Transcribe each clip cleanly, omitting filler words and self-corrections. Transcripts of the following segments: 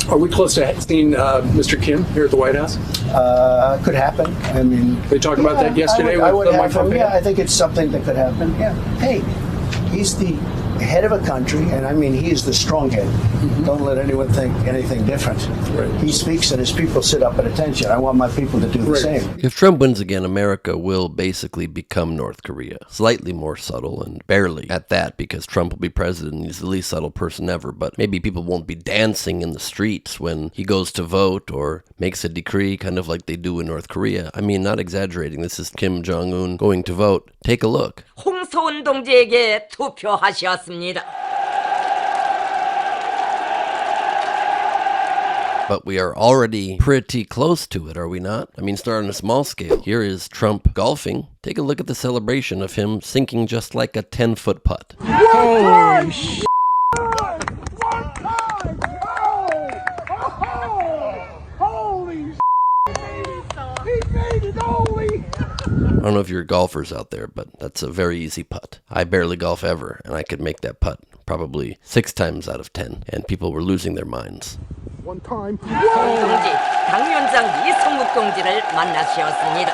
Are we close to seeing Mr. Kim here at the White House? Could happen. I mean, they talked about that yesterday. I would have him. Yeah, I think it's something that could happen. Yeah. Hey, he's the head of a country, and I mean, he is the strong head. Mm-hmm. Don't let anyone think anything different. Right. He speaks, and his people sit up at attention. I want my people to do the same. If Trump wins again, America will basically become North Korea. Slightly more subtle, and barely at that, because Trump will be president, and he's the least subtle person ever. But maybe people won't be dancing in the streets when he goes to vote or makes a decree, kind of like they do in North Korea. I mean, not exaggerating. This is Kim Jong-un going to vote. Take a look. 홍서훈 동지에게 투표하셨습니다. But we are already pretty close to it, are we not? I mean, start on a small scale. Here is Trump golfing. Take a look at the celebration of him sinking just like a 10-foot putt. Holy shit! I don't know if you're golfers out there, but that's a very easy putt. I barely golf ever, and I could make that putt probably 6 times out of 10, and people were losing their minds. One time. 동지, 당위원장 이성국 동지를 만나셨습니다.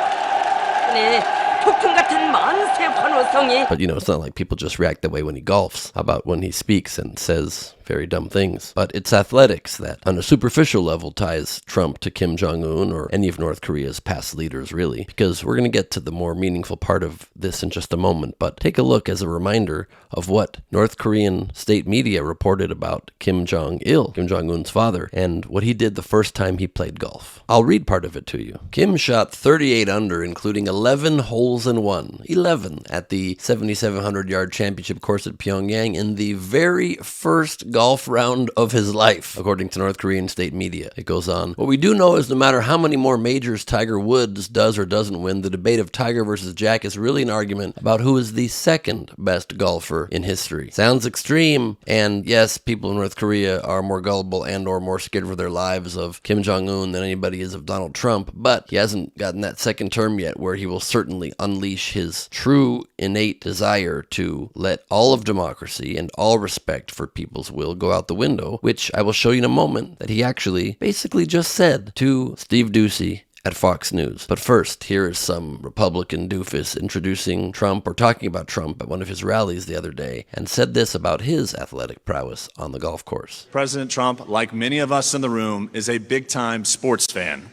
네, 폭풍 같은 만세 환호성이. But it's not like people just react that way when he golfs. How about when he speaks and says very dumb things? But it's athletics that, on a superficial level, ties Trump to Kim Jong-un or any of North Korea's past leaders, really. Because we're going to get to the more meaningful part of this in just a moment. But take a look as a reminder of what North Korean state media reported about Kim Jong-il, Kim Jong-un's father, and what he did the first time he played golf. I'll read part of it to you. Kim shot 38 under, including 11 holes in one. 11 at the 7,700-yard championship course at Pyongyang in the very first golf round of his life, according to North Korean state media. It goes on, what we do know is no matter how many more majors Tiger Woods does or doesn't win, the debate of Tiger versus Jack is really an argument about who is the second best golfer in history. Sounds extreme, and yes, people in North Korea are more gullible and or more scared for their lives of Kim Jong-un than anybody is of Donald Trump, but he hasn't gotten that second term yet where he will certainly unleash his true innate desire to let all of democracy and all respect for people's will go out the window, which I will show you in a moment that he actually basically just said to Steve Doocy at Fox News. But first, here is some Republican doofus introducing Trump or talking about Trump at one of his rallies the other day and said this about his athletic prowess on the golf course. President Trump, like many of us in the room, is a big-time sports fan.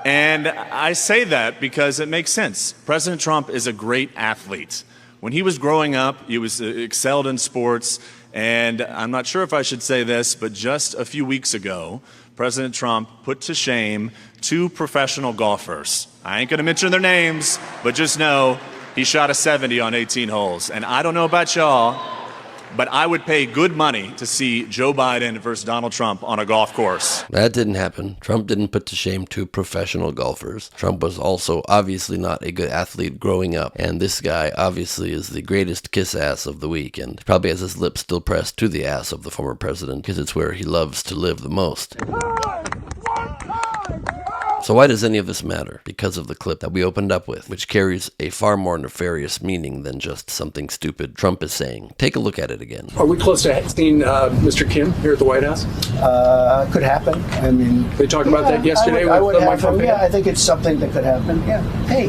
And I say that because it makes sense. President Trump is a great athlete. When he was growing up, he was excelled in sports. And I'm not sure if I should say this, but just a few weeks ago, President Trump put to shame 2 professional golfers. I ain't going to mention their names, but just know he shot a 70 on 18 holes. And I don't know about y'all, but I would pay good money to see Joe Biden versus Donald Trump on a golf course. That didn't happen. Trump didn't put to shame 2 professional golfers. Trump was also obviously not a good athlete growing up, and this guy obviously is the greatest kiss ass of the week, and probably has his lips still pressed to the ass of the former president because it's where he loves to live the most. So why does any of this matter? Because of the clip that we opened up with, which carries a far more nefarious meaning than just something stupid Trump is saying. Take a look at it again. Are we close to seeing Mr. Kim here at the White House? Could happen. I mean, they talked about that yesterday. I would have him. Yeah, I think it's something that could happen. Yeah. Hey,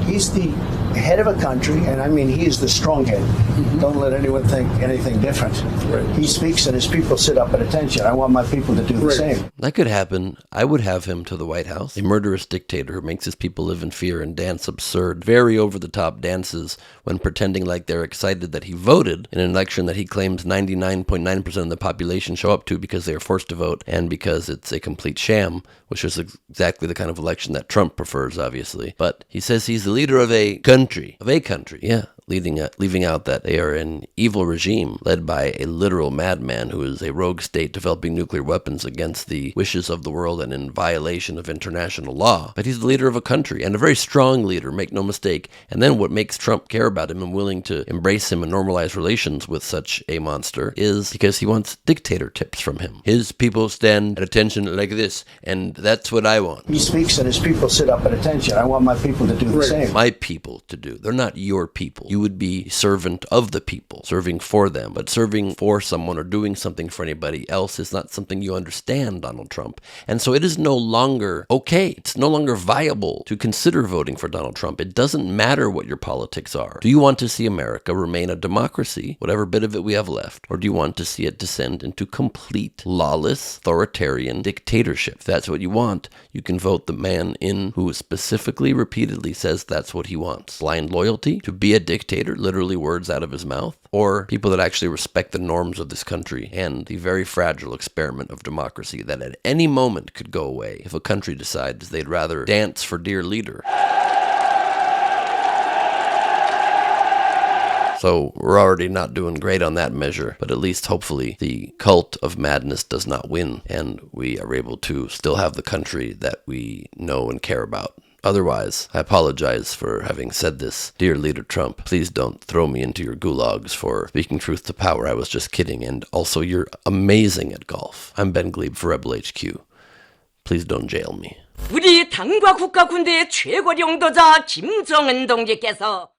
he's the head of a country, and I mean, he is the strong head. Mm-hmm. Don't let anyone think anything different. Right. He speaks, and his people sit up at attention. I want my people to do the same. That could happen. I would have him to the White House. A murderous dictator who makes his people live in fear and dance absurd, very over-the-top dances when pretending like they're excited that he voted in an election that he claims 99.9% of the population show up to because they are forced to vote and because it's a complete sham, which is exactly the kind of election that Trump prefers, obviously. But he says he's the leader of a country. Yeah, leaving out that they are an evil regime led by a literal madman who is a rogue state developing nuclear weapons against the wishes of the world and in violation of international law. But he's the leader of a country, and a very strong leader, make no mistake. And then what makes Trump care about him and willing to embrace him and normalize relations with such a monster is because he wants dictator tips from him. His people stand at attention like this, and that's what I want. He speaks and his people sit up at attention. I want my people to do the same. My people to do. They're not your people. You would be servant of the people, serving for them. But serving for someone or doing something for anybody else is not something you understand, Donald Trump. And so it is no longer okay. It's no longer viable to consider voting for Donald Trump. It doesn't matter what your politics are. Do you want to see America remain a democracy, whatever bit of it we have left, or do you want to see it descend into complete, lawless, authoritarian dictatorship? If that's what you want, you can vote the man in who specifically, repeatedly says that's what he wants. Blind loyalty to be a dictator, literally words out of his mouth, or people that actually respect the norms of this country and the very fragile experiment of democracy that at any moment could go away if a country decides they'd rather dance for dear leader. So we're already not doing great on that measure, but at least hopefully the cult of madness does not win and we are able to still have the country that we know and care about. Otherwise, I apologize for having said this. Dear Leader Trump, please don't throw me into your gulags for speaking truth to power. I was just kidding. And also, you're amazing at golf. I'm Ben Gleib for Rebel HQ. Please don't jail me. 우리 당과 국가 군대의 최고領導자 김정은 동지께서